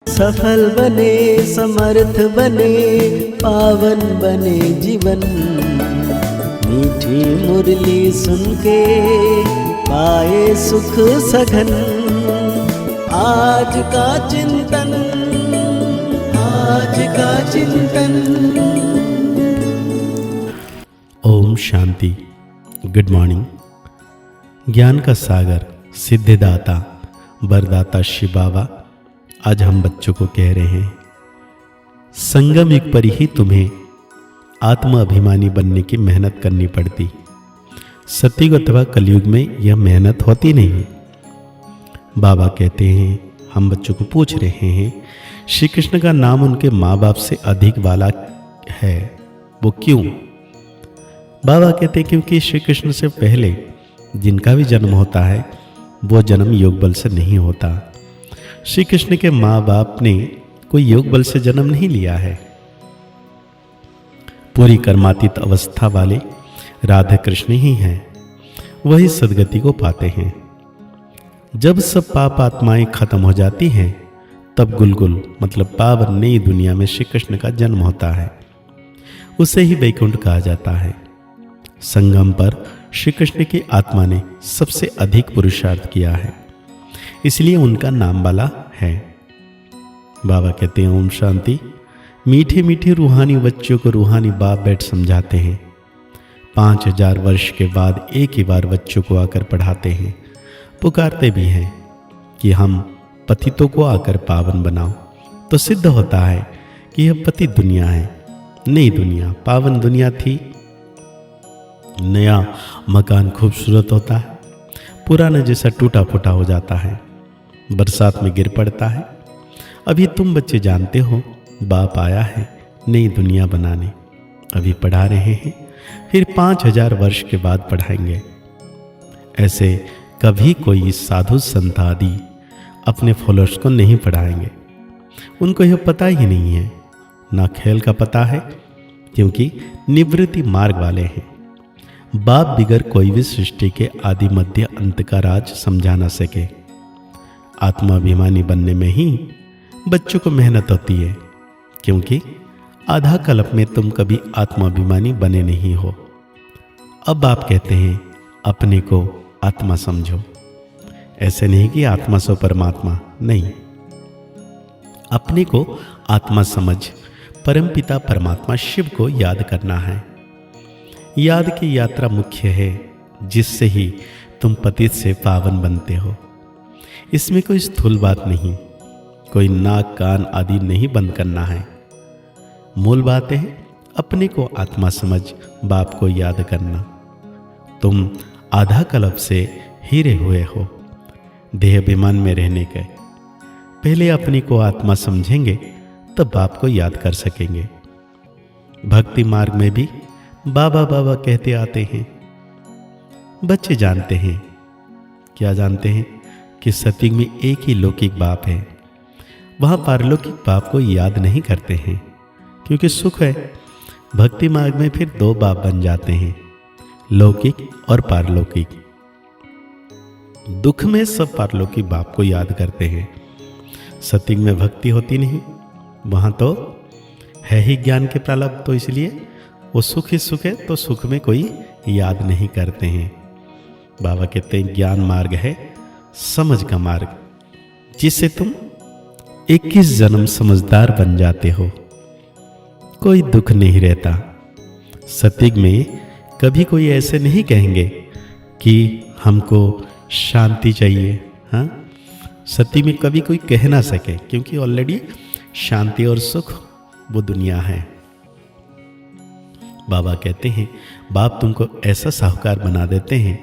सफल बने, समर्थ बने, पावन बने जीवन। मीठी मुरली सुन के पाए सुख सघन। आज का चिंतन, आज का चिंतन। ओम शांति। Good morning. ज्ञान का सागर सिद्धिदाता वरदाता शिव बाबा आज हम बच्चों को कह रहे हैं, संगम युग पर ही तुम्हें आत्म अभिमानी बनने की मेहनत करनी पड़ती। सतयुग अथवा कलयुग में यह मेहनत होती नहीं। बाबा कहते हैं, हम बच्चों को पूछ रहे हैं, श्री कृष्ण का नाम उनके माँ बाप से अधिक वाला है, वो क्यों? बाबा कहते हैं, क्योंकि श्री कृष्ण से पहले जिनका भी जन्म होता है वो जन्म योग बल से नहीं होता। श्री कृष्ण के माँ बाप ने कोई योग बल से जन्म नहीं लिया है। पूरी कर्मातीत अवस्था वाले राधा कृष्ण ही हैं, वही सदगति को पाते हैं। जब सब पाप आत्माएं खत्म हो जाती हैं तब गुलगुल मतलब पावन नई दुनिया में श्री कृष्ण का जन्म होता है। उसे ही वैकुंठ कहा जाता है। संगम पर श्री कृष्ण की आत्मा ने सबसे अधिक पुरुषार्थ किया है, इसलिए उनका नाम वाला है। बाबा कहते हैं, ओम शांति। मीठे मीठे रूहानी बच्चों को रूहानी बाप बैठ समझाते हैं। 5000 वर्ष के बाद एक ही बार बच्चों को आकर पढ़ाते हैं, पुकारते भी हैं कि हम पतितों को आकर पावन बनाओ। तो सिद्ध होता है कि यह पतित दुनिया है, नई दुनिया। पावन दुनिया थी, नया मकान खूबसूरत होता है, पुराना जैसा टूटा फूटा हो जाता है, बरसात में गिर पड़ता है। अभी तुम बच्चे जानते हो, बाप आया है नई दुनिया बनाने, अभी पढ़ा रहे हैं, फिर 5000 वर्ष के बाद पढ़ाएंगे। ऐसे कभी कोई साधु संत आदि अपने फॉलोअर्स को नहीं पढ़ाएंगे, उनको यह पता ही नहीं है, ना खेल का पता है, क्योंकि निवृत्ति मार्ग वाले हैं। बाप बिगर कोई भी सृष्टि के आदि मध्य अंत का राज समझा न सके। आत्माभिमानी बनने में ही बच्चों को मेहनत होती है, क्योंकि आधा कल्प में तुम कभी आत्माभिमानी बने नहीं हो। अब आप कहते हैं, अपने को आत्मा समझो। ऐसे नहीं कि आत्मा सो परमात्मा, नहीं। अपने को आत्मा समझ परमपिता परमात्मा शिव को याद करना है। याद की यात्रा मुख्य है, जिससे ही तुम पतित से पावन बनते हो। इसमें कोई स्थूल बात नहीं, कोई नाक कान आदि नहीं बंद करना है। मूल बात है अपने को आत्मा समझ बाप को याद करना। तुम आधा कल्प से हीरे हुए हो, देह अभिमान में रहने के। पहले अपने को आत्मा समझेंगे तब बाप को याद कर सकेंगे। भक्ति मार्ग में भी बाबा बाबा कहते आते हैं। बच्चे जानते हैं, क्या जानते हैं? कि सतयुग में एक ही लौकिक बाप है, वहाँ पारलौकिक बाप को याद नहीं करते हैं, क्योंकि सुख है। भक्ति मार्ग में फिर 2 बाप बन जाते हैं, लौकिक और पारलौकिक। दुख में सब पारलौकिक बाप को याद करते हैं। सतयुग में भक्ति होती नहीं, वहाँ तो है ही ज्ञान के प्रारब्ध, तो इसलिए वो सुख ही सुख है, तो सुख में कोई याद नहीं करते हैं। बाबा कहते हैं, ज्ञान मार्ग है समझ का मार्ग, जिससे तुम 21 जन्म समझदार बन जाते हो। कोई दुख नहीं रहता। सतयुग में कभी कोई ऐसे नहीं कहेंगे कि हमको शांति चाहिए। हाँ, सतयुग में कभी कोई कह ना सके, क्योंकि ऑलरेडी शांति और सुख वो दुनिया है। बाबा कहते हैं, बाप तुमको ऐसा साहूकार बना देते हैं,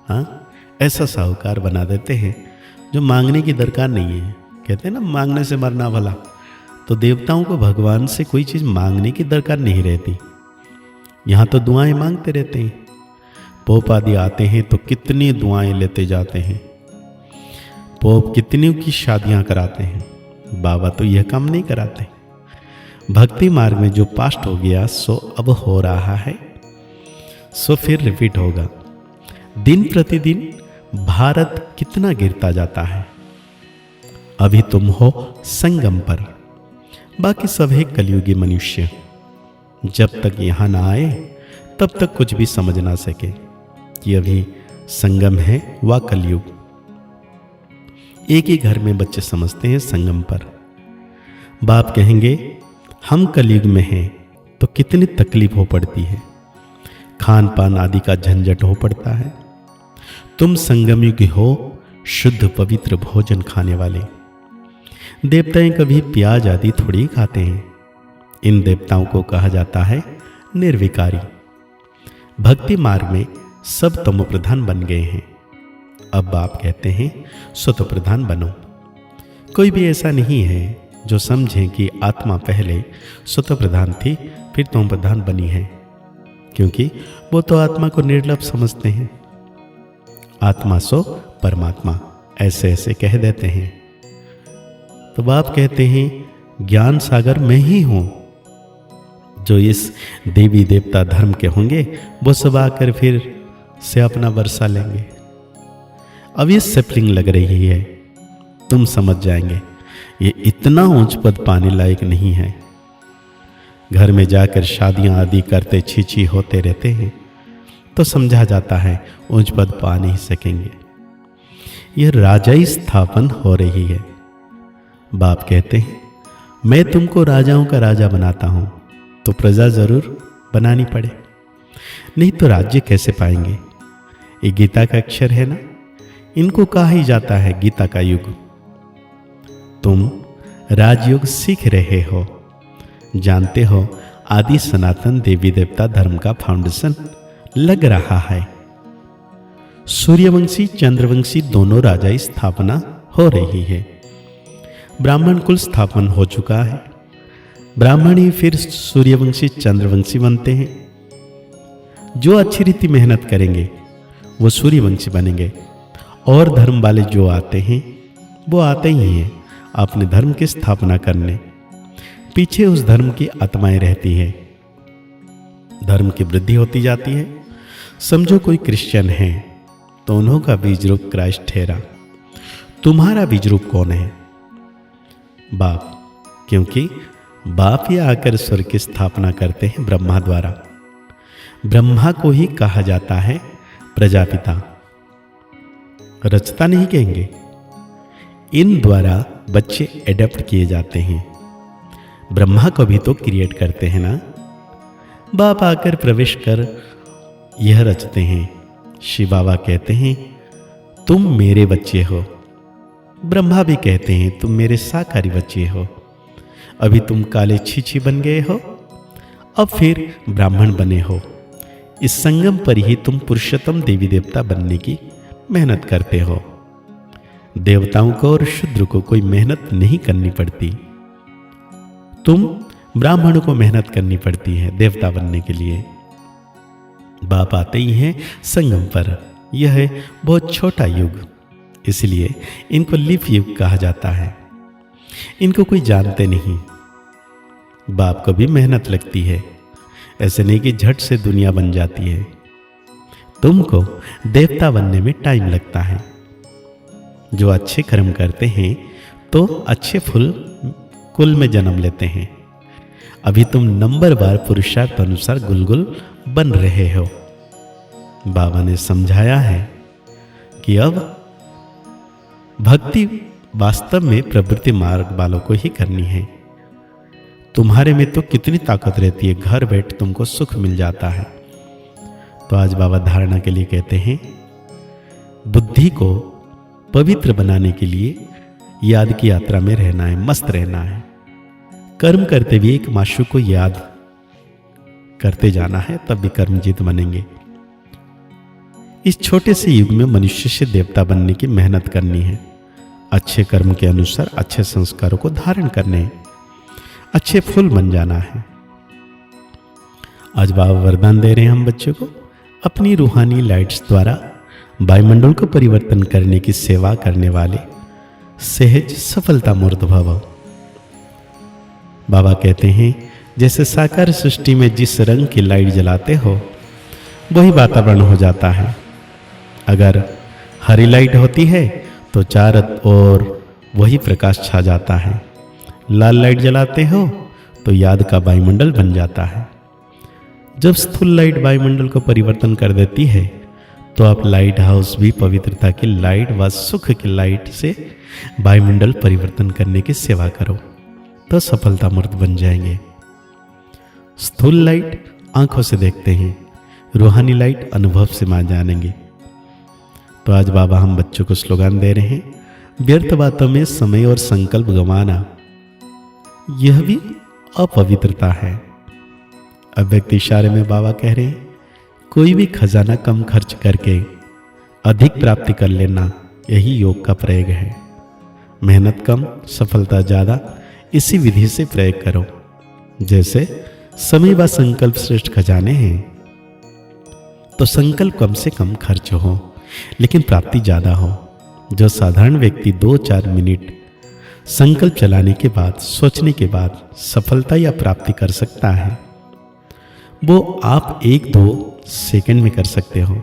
हाँ, ऐसा साहूकार बना देते हैं जो मांगने की दरकार नहीं है। कहते हैं ना, मांगने से मरना भला। तो देवताओं को भगवान से कोई चीज़ मांगने की दरकार नहीं रहती। यहाँ तो दुआएं मांगते रहते हैं। पोप आदि आते हैं तो कितनी दुआएं लेते जाते हैं। पोप कितनी की शादियाँ कराते हैं। बाबा तो यह काम नहीं कराते। भक्ति मार्ग में जो पास्ट हो गया सो अब हो रहा है, सो फिर रिपीट होगा। दिन प्रतिदिन भारत कितना गिरता जाता है। अभी तुम हो संगम पर, बाकी सब है कलयुगी मनुष्य। जब तक यहाँ ना आए तब तक कुछ भी समझ ना सके कि अभी संगम है व कलयुग। एक ही घर में बच्चे समझते हैं संगम पर। बाप कहेंगे हम कलयुग में हैं तो कितनी तकलीफ हो पड़ती है, खान पान आदि का झंझट हो पड़ता है। तुम संगम युग हो, शुद्ध पवित्र भोजन खाने वाले। देवताएं कभी प्याज आदि थोड़ी खाते हैं। इन देवताओं को कहा जाता है निर्विकारी। भक्ति मार्ग में सब तमो प्रधान बन गए हैं। अब बाप कहते हैं सतो प्रधान बनो। कोई भी ऐसा नहीं है जो समझे कि आत्मा पहले सतो प्रधान थी फिर तमो प्रधान बनी है, क्योंकि वो तो आत्मा को निर्लभ समझते हैं। आत्मा सो परमात्मा ऐसे ऐसे कह देते हैं। तो बाप कहते हैं ज्ञान सागर मैं ही हूं। जो इस देवी देवता धर्म के होंगे वो सब आकर फिर से अपना वर्षा लेंगे। अब ये सेपलिंग लग रही है, तुम समझ जाएंगे ये इतना ऊंच पद पाने लायक नहीं है। घर में जाकर शादियां आदि करते छी होते रहते हैं तो समझा जाता है ऊंच पद पा नहीं सकेंगे। यह राजाई स्थापन हो रही है। बाप कहते हैं मैं तुमको राजाओं का राजा बनाता हूं तो प्रजा जरूर बनानी पड़े, नहीं तो राज्य कैसे पाएंगे। ये गीता का अक्षर है ना, इनको कहा ही जाता है गीता का युग। तुम राजयोग सीख रहे हो, जानते हो आदि सनातन देवी देवता धर्म का फाउंडेशन लग रहा है। सूर्यवंशी चंद्रवंशी दोनों राजाई स्थापना हो रही है। ब्राह्मण कुल स्थापन हो चुका है। ब्राह्मण ही फिर सूर्यवंशी चंद्रवंशी बनते हैं। जो अच्छी रीति मेहनत करेंगे वो सूर्यवंशी बनेंगे, और धर्म वाले जो आते हैं वो आते ही हैं अपने धर्म की स्थापना करने। पीछे उस धर्म की आत्माएं रहती है, धर्म की वृद्धि होती जाती है। समझो कोई क्रिश्चियन है तो उन्हों का बीज रूप क्राइस्ट ठहरा। तुम्हारा बीज रूप कौन है? बाप, क्योंकि बाप ही आकर स्वर्ग की स्थापना करते हैं ब्रह्मा द्वारा। ब्रह्मा को ही कहा जाता है प्रजापिता, रचता नहीं कहेंगे। इन द्वारा बच्चे एडप्ट किए जाते हैं। ब्रह्मा को भी तो क्रिएट करते हैं ना। बाप आकर प्रवेश कर यह रचते हैं। शिव बाबा कहते हैं तुम मेरे बच्चे हो। ब्रह्मा भी कहते हैं तुम मेरे साकारी बच्चे हो। अभी तुम काले छीछी बन गए हो, अब फिर ब्राह्मण बने हो। इस संगम पर ही तुम पुरुषोत्तम देवी देवता बनने की मेहनत करते हो। देवताओं को और शूद्र को कोई मेहनत नहीं करनी पड़ती। तुम ब्राह्मण को मेहनत करनी पड़ती है देवता बनने के लिए। बाप आते ही हैं संगम पर। यह है बहुत छोटा युग, इसलिए इनको लिप युग कहा जाता है। इनको कोई जानते नहीं। बाप को भी मेहनत लगती है, ऐसे नहीं कि झट से दुनिया बन जाती है। तुमको देवता बनने में टाइम लगता है। जो अच्छे कर्म करते हैं तो अच्छे फूल कुल में जन्म लेते हैं। अभी तुम नंबरवार पुरुषार्थ अनुसार गुलगुल बन रहे हो। बाबा ने समझाया है कि अब भक्ति वास्तव में प्रवृत्ति मार्ग वालों को ही करनी है। तुम्हारे में तो कितनी ताकत रहती है, घर बैठ तुमको सुख मिल जाता है। तो आज बाबा धारणा के लिए कहते हैं बुद्धि को पवित्र बनाने के लिए याद की यात्रा में रहना है, मस्त रहना है। कर्म करते हुए एक माशूक को याद करते जाना है, तब भी कर्मजीत बनेंगे। इस छोटे से युग में मनुष्य से देवता बनने की मेहनत करनी है। अच्छे कर्म के अनुसार अच्छे संस्कारों को धारण करने हैं, अच्छे फूल बन जाना है। आज बाबा वरदान दे रहे हैं हम बच्चों को अपनी रूहानी लाइट्स द्वारा वायुमंडल को परिवर्तन करने की सेवा करने वाले सहज सफलता मूर्त भव। बाबा कहते हैं जैसे साकार सृष्टि में जिस रंग की लाइट जलाते हो वही वातावरण हो जाता है। अगर हरी लाइट होती है तो चारों ओर वही प्रकाश छा जाता है। लाल लाइट जलाते हो तो याद का वायुमंडल बन जाता है। जब स्थूल लाइट वायुमंडल को परिवर्तन कर देती है तो आप लाइट हाउस भी पवित्रता की लाइट व सुख की लाइट से वायुमंडल परिवर्तन करने की सेवा करो तो सफलता मूर्त बन जाएंगे। स्थूल लाइट आंखों से देखते हैं, रूहानी लाइट अनुभव से मान जानेंगे। तो आज बाबा हम बच्चों को स्लोगन दे रहे हैं, व्यर्थ बातों में समय और संकल्प गंवाना यह भी अपवित्रता है। अब व्यक्ति इशारे में बाबा कह रहे हैं, कोई भी खजाना कम खर्च करके अधिक प्राप्ति कर लेना यही योग का प्रयोग है। मेहनत कम सफलता ज़्यादा, इसी विधि से प्रयोग करो। जैसे समय व संकल्प श्रेष्ठ खजाने हैं, तो संकल्प कम से कम खर्च हो लेकिन प्राप्ति ज़्यादा हो। जो साधारण व्यक्ति 2-4 मिनट संकल्प चलाने के बाद, सोचने के बाद सफलता या प्राप्ति कर सकता है, वो आप 1-2 सेकंड में कर सकते हो।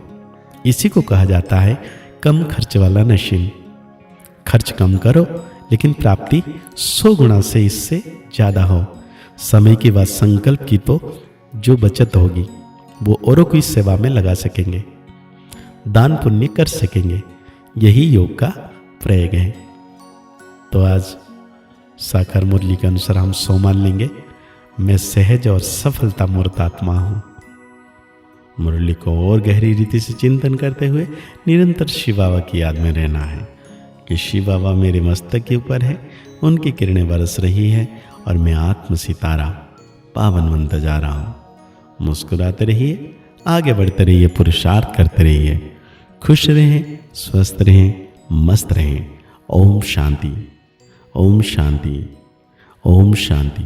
इसी को कहा जाता है कम खर्च वाला नशीन। खर्च कम करो लेकिन प्राप्ति 100 गुना से इससे ज़्यादा हो। समय की व संकल्प की तो जो बचत होगी वो औरों की सेवा में लगा सकेंगे, दान पुण्य कर सकेंगे। यही योग का प्रयोग है। तो आज साकार मुरली के अनुसार हम सो मान लेंगे, मैं सहज और सफलता मूर्त आत्मा हूँ। मुरली को और गहरी रीति से चिंतन करते हुए निरंतर शिव बाबा की याद में रहना है कि शिव बाबा मेरे मस्तक के ऊपर है, उनकी किरणें बरस रही है और मैं आत्म सितारा पावन बनता जा रहा हूँ। मुस्कुराते रहिए, आगे बढ़ते रहिए, पुरुषार्थ करते रहिए, खुश रहें, स्वस्थ रहें, मस्त रहें। ओम शांति, ओम शांति, ओम शांति।